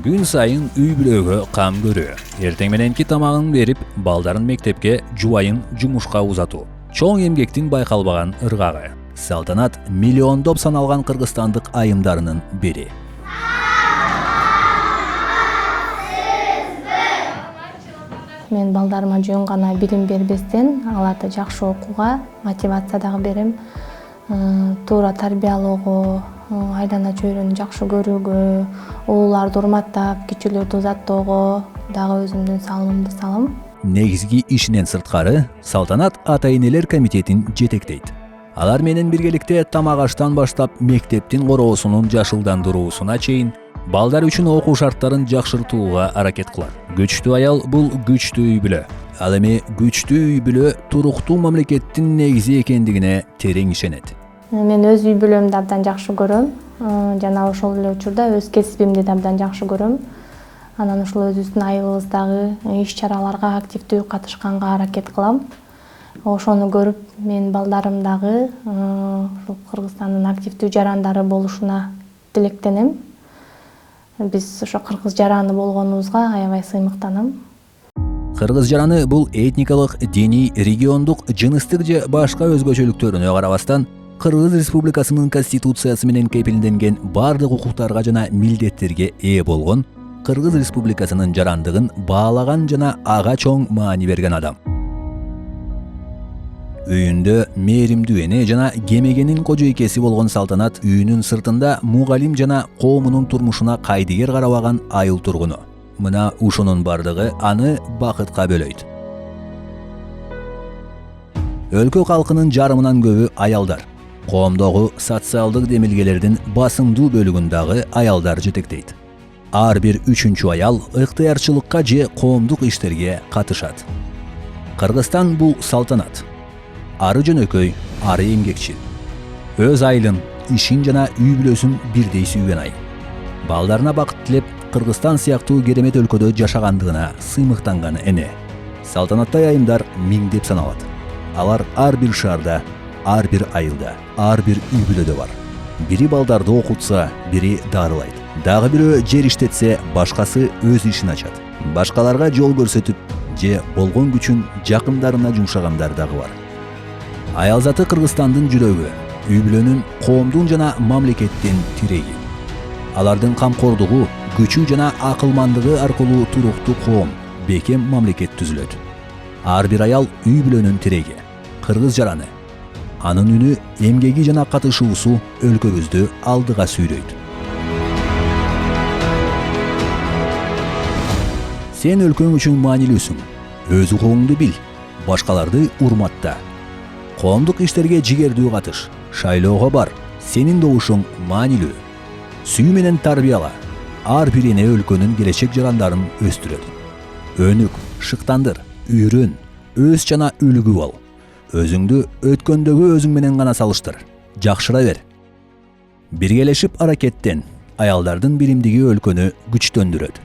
Gün сайын үй бүлөгө кам көрүү. Эртең мененки тамагын берип, балдарын мектепке, жубайын жумушка узатуу. Чоң эмгектин байкалбаган ыргагы. Салтанат миллиондоп саналган кыргызстандык айымдарынын бири. Мен балдарыма жөн гана билим бербестен, аларды жакшы окууга мотивация дагы берем. Туура тарбиялоого, айлана чөйрөнү жакшы көрүүгө, улууларды урматтап, кичүүлөрдү узаттоого дагы өзүмдүн салымымды салам. Негизги ишинен сырткары Салтанат ата-энелер комитетин жетектейт. Алар менен биргеликте тамак аштан баштап мектептин короосунун жашылдандыруусуна чейин балдар үчүн окуу шарттарын жакшыртууга аракет кылат. Күчтүү аял бул күчтүү үй бүлө. Ал эми күчтүү үй бүлө туруктуу мамлекеттин негизи экендигине терең ишенет. Мен өз үй бүлөмдү абдан жакшы көрөм. Жана ошол эле учурда өз кесибимди да абдан жакшы көрөм. Анан ушул өзүбүздүн айылыбыздагы иш-чараларга активдүү катышканга аракет кылам. Ошону көрүп, мен балдарым дагы ушул Кыргызстандын активдүү жарандары болушуна тилектенем. Биз ошо кыргыз жараны болгонубузга аябай сыймыктанам. Кыргыз жараны бул этникалык, диний, региондук, жыныстык же башка өзгөчөлүктөрүнө карабастан Кыргыз Республикасынын Конституциясы менен кепилденген бардык укуктарга жана милдеттерге ээ болгон, Кыргыз Республикасынын жарандыгын баалаган жана ага чоң маани берген адам. Үйүндө мээримдүү эне жана кемегенин кожойкеси болгон Салтанат үйүнүн сыртында мугалим жана коомунун турмушуна кайдыгер карабаган айыл тургуну. Мына ушунун бардыгы аны бакытка бөлөйт. Өлкө калкынын жарымынан көбү аялдар. Коомдогу социалдык демилгелердин басымдуу бөлүгүн дагы аялдар жетектейт. Ар бир үчүнчү аял ыктыярчылыкка же коомдук иштерге катышат. Кыргызстан бул Салтанат. Ары жөнөкөй, ары эмгекчил. Өз айылын, ишин жана үй бүлөсүн бирдей сүйгөн айыл. Балдарына бакыт тилеп, Кыргызстан сыяктуу керемет өлкөдө жашагандыгына сыймыктанган эне. Салтанаттай айымдар миңдеп саналат. Алар ар бир шаарда, ар бир айылда, ар бир үй бүлөдө бар. Бири балдарды окутса, бири дарылайт. Дагы бирөө жер иштетсе, башкасы өз ишин ачат. Башкаларга жол көрсөтүп, же болгон күчүн жакындарына жумшагандар дагы бар. Аялзаты Кыргызстандын жүрөгү, үй бүлөнүн, коомдун жана мамлекеттин тиреги. Алардын камкордугу, күчү жана акылмандыгы аркылуу туруктуу коом, бекем мамлекет түзүлөт. Ар бир аял үй бүлөнүн тиреги, кыргыз жараны. Анын үнү, эмгеги жана катышуусу өлкөбүздү алдыга сүйрөйт. Сен өлкөң үчүн маанилүүсүң. Өз укугуңду бил, башкаларды урматта. Коомдук иштерге жигердүү катыш, шайлоого бар, сенин добушуң маанилүү. Сүй менен тарбияла, ар бир эне өлкөнүн келечек жарандарын өстүрөт. Өнүк, шыктандыр, үйрөн, өз жана үлгү бол. Өзүңдү өткөндөгү өзүң менен гана салыштыр, жакшыра бер. Биргелешип аракеттен, аялдардын билимдиги өлкөнү күчтөндүрөт.